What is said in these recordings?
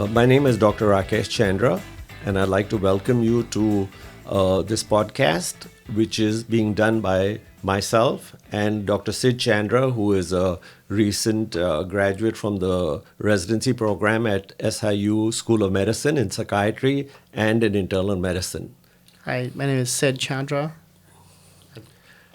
My name is Dr. Rakesh Chandra, and I'd like to welcome you to this podcast, which is being done by myself and Dr. Sid Chandra, who is a recent graduate from the residency program at SIU School of Medicine in Psychiatry and in Internal Medicine. Hi, my name is Sid Chandra.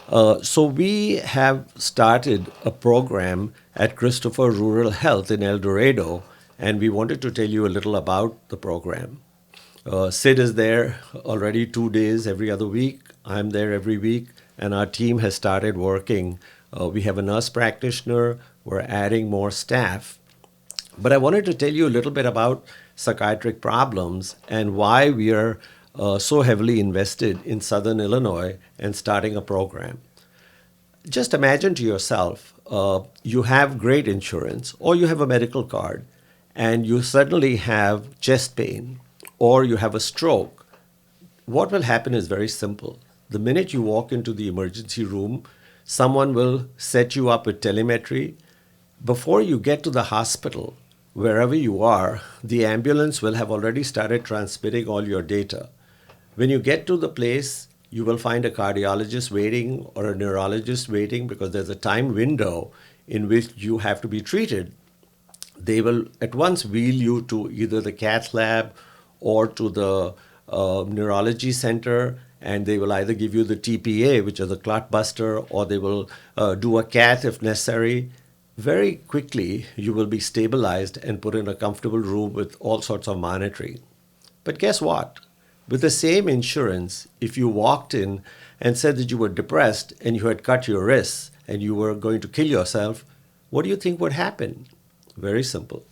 So we have started a program at Christopher Rural Health in El Dorado, and we wanted to tell you a little about the program. Sid is there already 2 days every other week. I'm there every week, and our team has started working. We have a nurse practitioner. We're adding more staff. But I wanted to tell you a little bit about psychiatric problems and why we are so heavily invested in Southern Illinois and starting a program. Just imagine to yourself, you have great insurance or you have a medical card and you suddenly have chest pain or you have a stroke. What will happen is very simple. The minute you walk into the emergency room, someone will set you up with telemetry. Before you get to the hospital, wherever you are, the ambulance will have already started transmitting all your data. When you get to the place, you will find a cardiologist waiting or a neurologist waiting because there's a time window in which you have to be treated. They will at once wheel you to either the cath lab or to the neurology center, and they will either give you the TPA, which is a clot buster, or they will do a cath if necessary. Very quickly, you will be stabilized and put in a comfortable room with all sorts of monitoring. But guess what? With the same insurance, if you walked in and said that you were depressed and you had cut your wrists and you were going to kill yourself, what do you think would happen? Very simple.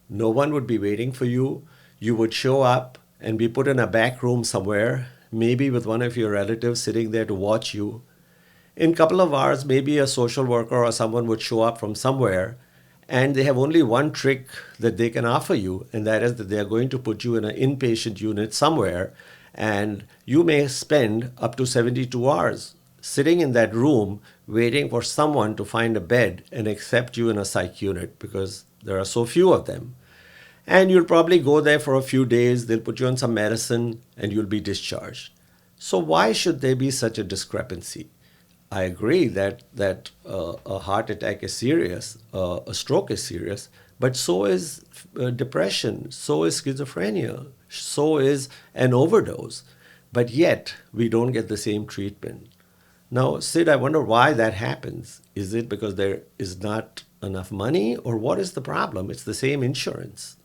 No one would be waiting for you. You would show up and be put in a back room somewhere, maybe with one of your relatives sitting there to watch you. In a couple of hours, maybe a social worker or someone would show up from somewhere, and they have only one trick that they can offer you, and that is that they are going to put you in an inpatient unit somewhere, and you may spend up to 72 hours sitting in that room waiting for someone to find a bed and accept you in a psych unit because there are so few of them. And you'll probably go there for a few days, they'll put you on some medicine, and you'll be discharged. So why should there be such a discrepancy? I agree that a heart attack is serious, a stroke is serious, but so is depression, so is schizophrenia, so is an overdose. But yet, we don't get the same treatment. Now, Sid, I wonder why that happens. Is it because there is not enough money, or what is the problem? It's the same insurance.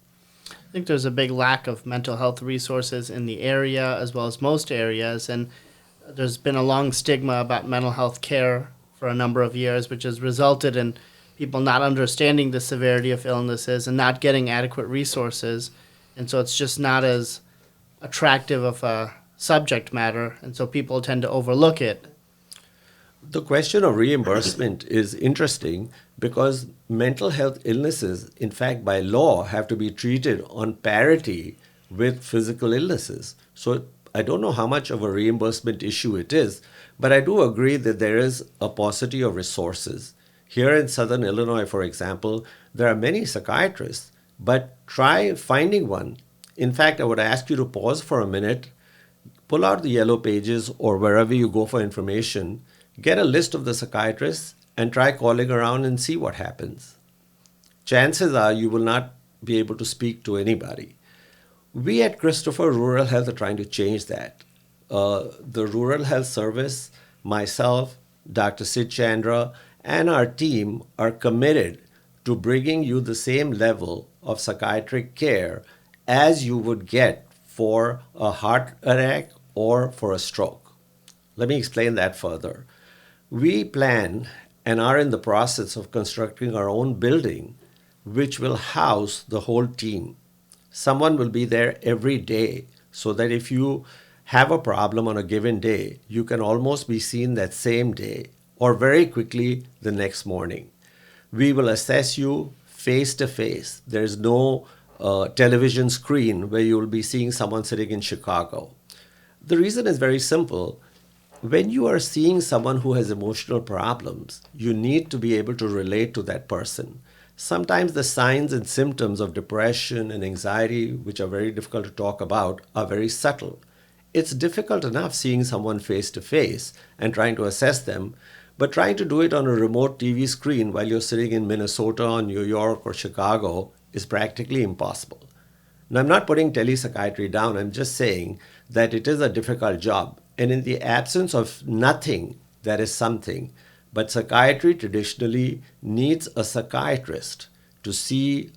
I think there's a big lack of mental health resources in the area as well as most areas, and there's been a long stigma about mental health care for a number of years, which has resulted in people not understanding the severity of illnesses and not getting adequate resources. And so it's just not as attractive of a subject matter, and so people tend to overlook it. The question of reimbursement is interesting because mental health illnesses, in fact, by law, have to be treated on parity with physical illnesses. So I don't know how much of a reimbursement issue it is, but I do agree that there is a paucity of resources. Here in Southern Illinois, for example, there are many psychiatrists, but try finding one. In fact, I would ask you to pause for a minute, pull out the yellow pages or wherever you go for information, get a list of the psychiatrists and try calling around and see what happens. Chances are you will not be able to speak to anybody. We at Christopher Rural Health are trying to change that. The Rural Health Service, myself, Dr. Sid Chandra, and our team are committed to bringing you the same level of psychiatric care as you would get for a heart attack or for a stroke. Let me explain that further. We plan and are in the process of constructing our own building, which will house the whole team. Someone will be there every day so that if you have a problem on a given day, you can almost be seen that same day or very quickly the next morning. We will assess you face to face. There's no television screen where you will be seeing someone sitting in Chicago. The reason is very simple. When you are seeing someone who has emotional problems, you need to be able to relate to that person. Sometimes the signs and symptoms of depression and anxiety, which are very difficult to talk about, are very subtle. It's difficult enough seeing someone face to face and trying to assess them, but trying to do it on a remote TV screen while you're sitting in Minnesota or New York or Chicago is practically impossible. Now, I'm not putting telepsychiatry down, I'm just saying that it is a difficult job. And in the absence of nothing, there is something. But psychiatry traditionally needs a psychiatrist to see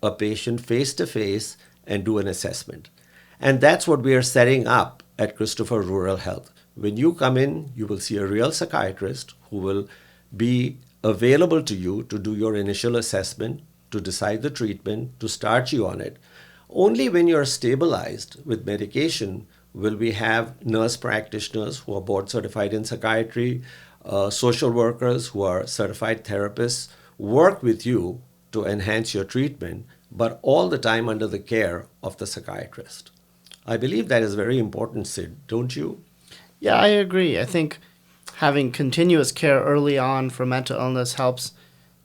a patient face to face and do an assessment. And that's what we are setting up at Christopher Rural Health. When you come in, you will see a real psychiatrist who will be available to you to do your initial assessment, to decide the treatment, to start you on it. Only when you're stabilized with medication will we have nurse practitioners who are board certified in psychiatry, social workers who are certified therapists work with you to enhance your treatment, but all the time under the care of the psychiatrist. I believe that is very important, Sid, don't you? Yeah, I agree. I think having continuous care early on for mental illness helps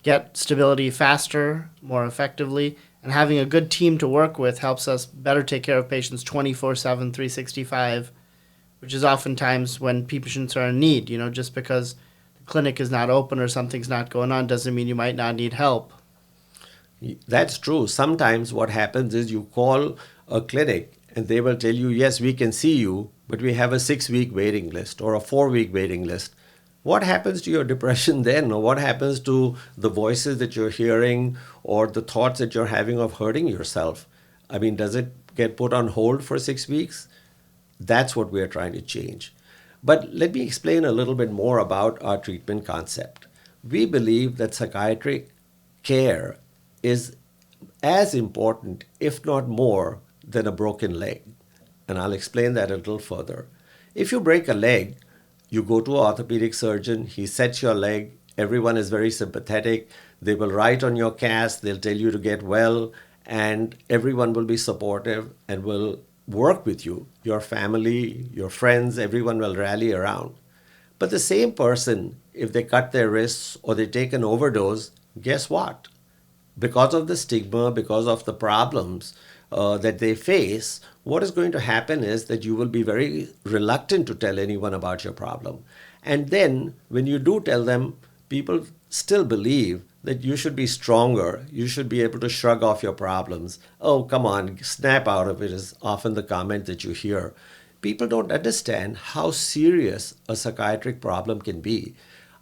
get stability faster, more effectively, and having a good team to work with helps us better take care of patients 24/7, 365, which is oftentimes when patients are in need. Just because the clinic is not open or something's not going on doesn't mean you might not need help. That's true. Sometimes what happens is you call a clinic and they will tell you, yes, we can see you, but we have a 6 week waiting list or a 4 week waiting list. What happens to your depression then? Or what happens to the voices that you're hearing or the thoughts that you're having of hurting yourself? I mean, does it get put on hold for 6 weeks? That's what we're trying to change. But let me explain a little bit more about our treatment concept. We believe that psychiatric care is as important, if not more, than a broken leg. And I'll explain that a little further. If you break a leg, you go to an orthopedic surgeon, he sets your leg, everyone is very sympathetic, they will write on your cast, they'll tell you to get well, and everyone will be supportive and will work with you. Your family, your friends, everyone will rally around. But the same person, if they cut their wrists or they take an overdose, guess what? Because of the stigma, because of the problems that they face, what is going to happen is that you will be very reluctant to tell anyone about your problem. And then when you do tell them, people still believe that you should be stronger, you should be able to shrug off your problems. Oh, come on, snap out of it is often the comment that you hear. People don't understand how serious a psychiatric problem can be.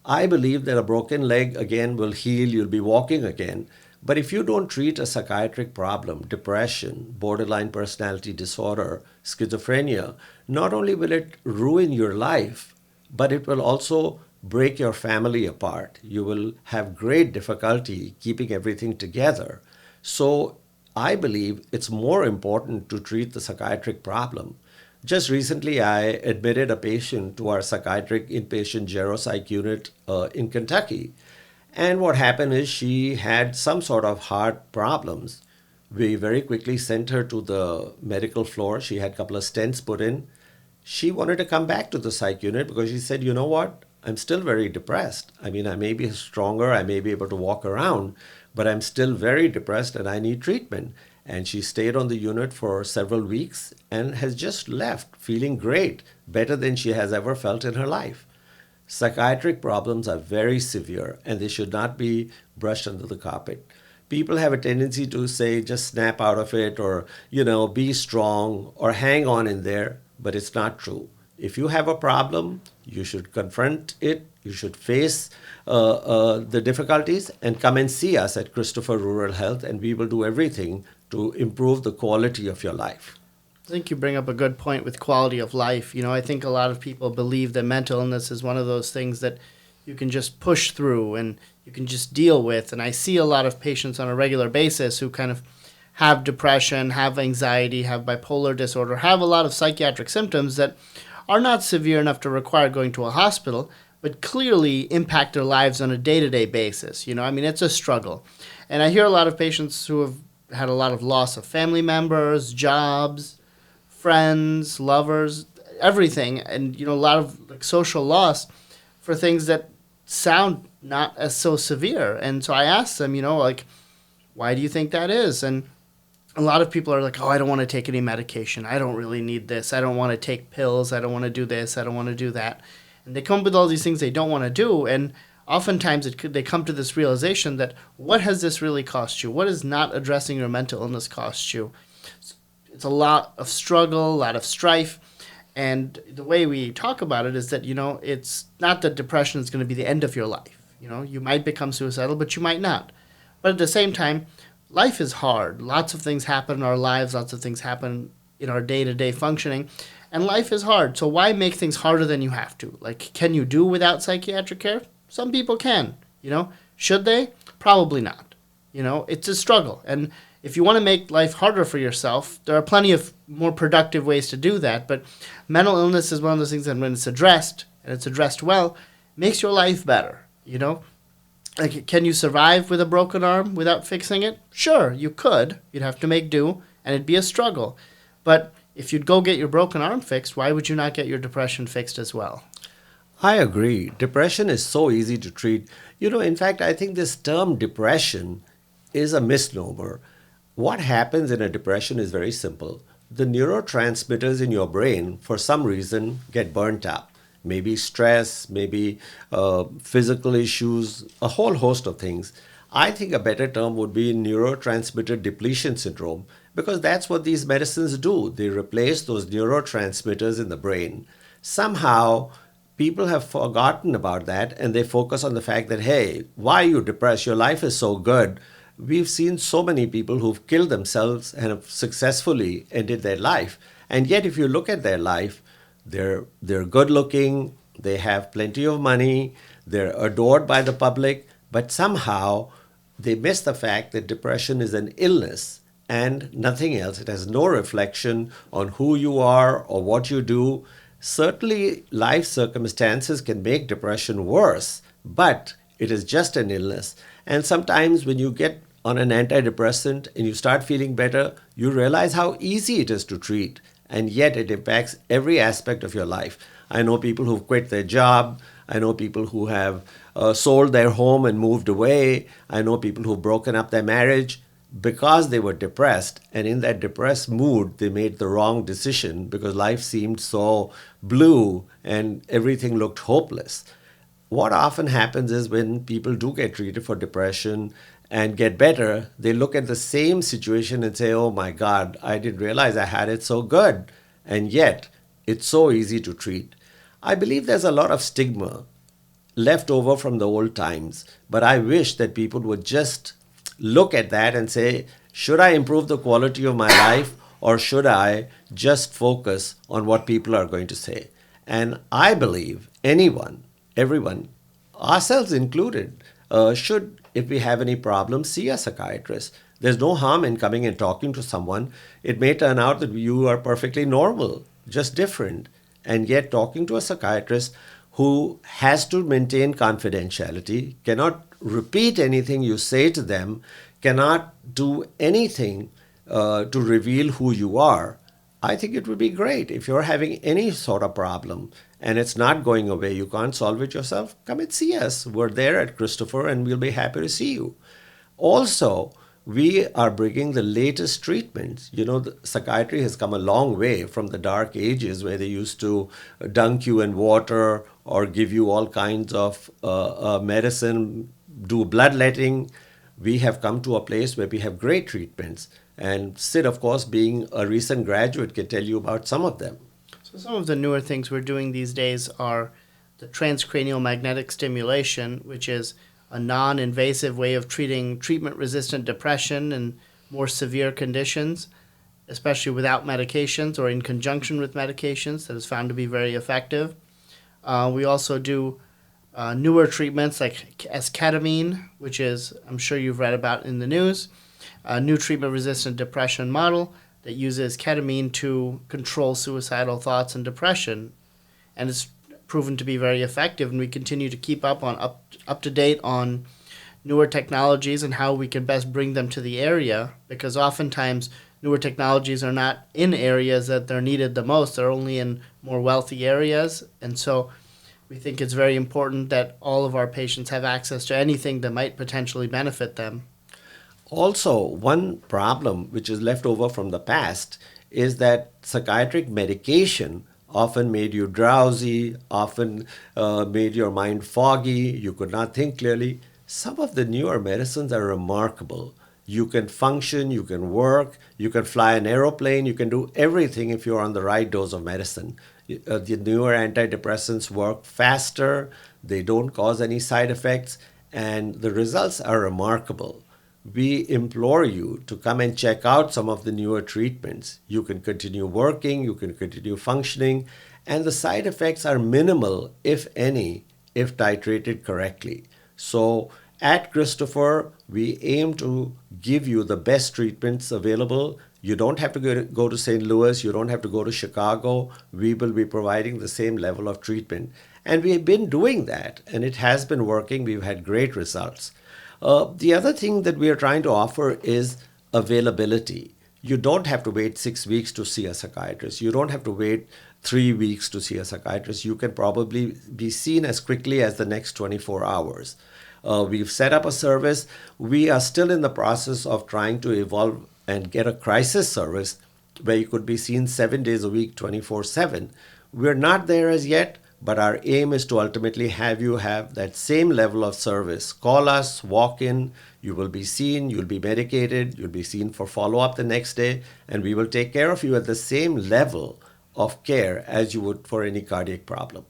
I believe that a broken leg again will heal, you'll be walking again. But if you don't treat a psychiatric problem, depression, borderline personality disorder, schizophrenia, not only will it ruin your life, but it will also break your family apart. You will have great difficulty keeping everything together. So I believe it's more important to treat the psychiatric problem. Just recently, I admitted a patient to our psychiatric inpatient geropsych unit in Kentucky. And what happened is she had some sort of heart problems. We very quickly sent her to the medical floor. She had a couple of stents put in. She wanted to come back to the psych unit because she said, you know what? I'm still very depressed. I mean, I may be stronger, I may be able to walk around, but I'm still very depressed and I need treatment. And she stayed on the unit for several weeks and has just left feeling great, better than she has ever felt in her life. Psychiatric problems are very severe and they should not be brushed under the carpet. People have a tendency to say, just snap out of it or, be strong or hang on in there, but it's not true. If you have a problem, you should confront it, you should face the difficulties and come and see us at Christopher Rural Health, and we will do everything to improve the quality of your life. I think you bring up a good point with quality of life. I think a lot of people believe that mental illness is one of those things that you can just push through and you can just deal with. And I see a lot of patients on a regular basis who kind of have depression, have anxiety, have bipolar disorder, have a lot of psychiatric symptoms that are not severe enough to require going to a hospital, but clearly impact their lives on a day-to-day basis. It's a struggle. And I hear a lot of patients who have had a lot of loss of family members, jobs, friends, lovers, everything, and a lot of social loss for things that sound not as so severe. And so I asked them, like, why do you think that is? And a lot of people are like, oh, I don't want to take any medication. I don't really need this. I don't want to take pills. I don't want to do this. I don't want to do that. And they come up with all these things they don't want to do. And oftentimes they come to this realization that what has this really cost you? What is not addressing your mental illness cost you? It's a lot of struggle, a lot of strife. And the way we talk about it is that, it's not that depression is going to be the end of your life. You might become suicidal, but you might not. But at the same time, life is hard. Lots of things happen in our lives. Lots of things happen in our day-to-day functioning. And life is hard. So why make things harder than you have to? Like, can you do without psychiatric care? Some people can. Should they? Probably not. It's a struggle. And if you want to make life harder for yourself, there are plenty of more productive ways to do that. But mental illness is one of those things that when it's addressed, and it's addressed well, makes your life better. Like, can you survive with a broken arm without fixing it? Sure, you could. You'd have to make do, and it'd be a struggle. But if you'd go get your broken arm fixed, why would you not get your depression fixed as well? I agree. Depression is so easy to treat. In fact, I think this term depression is a misnomer. What happens in a depression is very simple. The neurotransmitters in your brain, for some reason, get burnt up. Maybe stress, maybe physical issues, a whole host of things. I think a better term would be neurotransmitter depletion syndrome, because that's what these medicines do. They replace those neurotransmitters in the brain. Somehow, people have forgotten about that and they focus on the fact that, hey, why are you depressed? Your life is so good. We've seen so many people who've killed themselves and have successfully ended their life. And yet, if you look at their life, they're good looking, they have plenty of money, they're adored by the public, but somehow they miss the fact that depression is an illness and nothing else. It has no reflection on who you are or what you do. Certainly, life circumstances can make depression worse, but it is just an illness. And sometimes when you get on an antidepressant and you start feeling better, you realize how easy it is to treat. And yet it impacts every aspect of your life. I know people who've quit their job. I know people who have sold their home and moved away. I know people who've broken up their marriage because they were depressed. And in that depressed mood, they made the wrong decision because life seemed so blue and everything looked hopeless. What often happens is when people do get treated for depression and get better, they look at the same situation and say, oh my God, I didn't realize I had it so good. And yet, it's so easy to treat. I believe there's a lot of stigma left over from the old times, but I wish that people would just look at that and say, should I improve the quality of my life or should I just focus on what people are going to say? And I believe anyone, everyone, ourselves included, should, if we have any problems, see a psychiatrist. There's no harm in coming and talking to someone. It may turn out that you are perfectly normal, just different. And yet talking to a psychiatrist who has to maintain confidentiality, cannot repeat anything you say to them, cannot do anything to reveal who you are, I think it would be great. If you're having any sort of problem and it's not going away, you can't solve it yourself, come and see us. We're there at Christopher and we'll be happy to see you. Also, we are bringing the latest treatments. The psychiatry has come a long way from the dark ages where they used to dunk you in water or give you all kinds of medicine, do bloodletting. We have come to a place where we have great treatments. And Sid, of course, being a recent graduate, can tell you about some of them. So some of the newer things we're doing these days are the transcranial magnetic stimulation, which is a non-invasive way of treating treatment-resistant depression and more severe conditions, especially without medications or in conjunction with medications, that is found to be very effective. We also do newer treatments like as ketamine, which is, I'm sure you've read about in the news, a new treatment-resistant depression model that uses ketamine to control suicidal thoughts and depression. And it's proven to be very effective, and we continue to keep up to date on newer technologies and how we can best bring them to the area, because oftentimes newer technologies are not in areas that they're needed the most. They're only in more wealthy areas. And so We think it's very important that all of our patients have access to anything that might potentially benefit them. Also, one problem which is left over from the past is that psychiatric medication often made you drowsy, often made your mind foggy, you could not think clearly. Some of the newer medicines are remarkable. You can function, you can work, you can fly an aeroplane, you can do everything if you're on the right dose of medicine. The newer antidepressants work faster, they don't cause any side effects, and the results are remarkable. We implore you to come and check out some of the newer treatments. You can continue working, you can continue functioning, and the side effects are minimal, if any, if titrated correctly. So at Christopher, we aim to give you the best treatments available. You don't have to go to St. Louis, you don't have to go to Chicago. We will be providing the same level of treatment. And we've been doing that, and it has been working. We've had great results. The other thing that we are trying to offer is availability. You don't have to wait 6 weeks to see a psychiatrist. You don't have to wait 3 weeks to see a psychiatrist. You can probably be seen as quickly as the next 24 hours. We've set up a service. We are still in the process of trying to evolve and get a crisis service where you could be seen 7 days a week, 24/7. We're not there as yet, but our aim is to ultimately have you have that same level of service. Call us, walk in, you will be seen, you'll be medicated, you'll be seen for follow-up the next day, and we will take care of you at the same level of care as you would for any cardiac problem.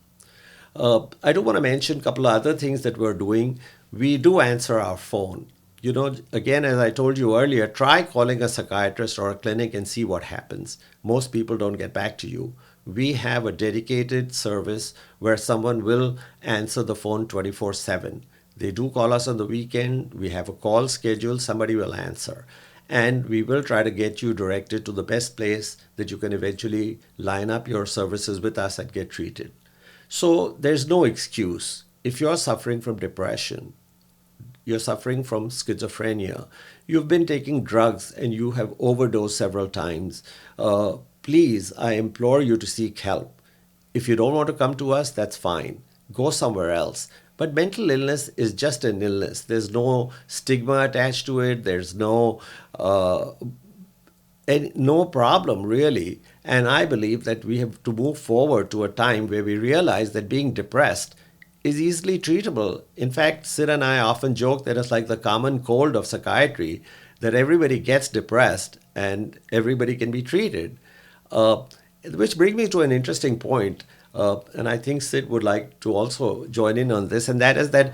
I do want to mention a couple of other things that we're doing. We do answer our phone. Again, as I told you earlier, try calling a psychiatrist or a clinic and see what happens. Most people don't get back to you. We have a dedicated service where someone will answer the phone 24/7. They do call us on the weekend. We have a call schedule. Somebody will answer. And we will try to get you directed to the best place that you can eventually line up your services with us and get treated. So there's no excuse. If you're suffering from depression, you're suffering from schizophrenia, you've been taking drugs and you have overdosed several times, please, I implore you to seek help. If you don't want to come to us, that's fine. Go somewhere else. But mental illness is just an illness. There's no stigma attached to it. There's no problem, really. And I believe that we have to move forward to a time where we realize that being depressed is easily treatable. In fact, Sid and I often joke that it's like the common cold of psychiatry, that everybody gets depressed and everybody can be treated. Which brings me to an interesting point, and I think Sid would like to also join in on this, and that is that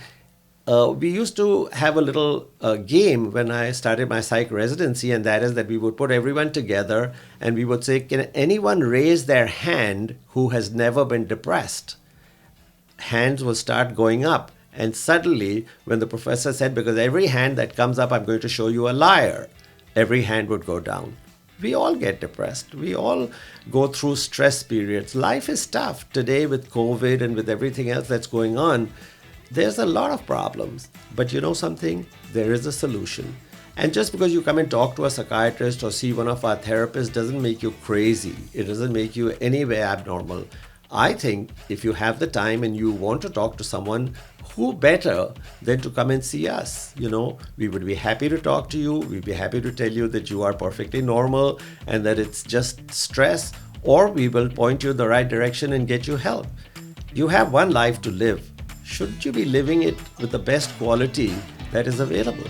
we used to have a little game when I started my psych residency, and that is that we would put everyone together and we would say, can anyone raise their hand who has never been depressed? Hands will start going up. And suddenly, when the professor said, because every hand that comes up, I'm going to show you a liar, every hand would go down. We all get depressed. We all go through stress periods. Life is tough. Today with COVID and with everything else that's going on, there's a lot of problems. But you know something? There is a solution. And just because you come and talk to a psychiatrist or see one of our therapists doesn't make you crazy. It doesn't make you anyway abnormal. I think if you have the time and you want to talk to someone, who better than to come and see us? We would be happy to talk to you. We'd be happy to tell you that you are perfectly normal and that it's just stress, or we will point you in the right direction and get you help. You have one life to live. Shouldn't you be living it with the best quality that is available?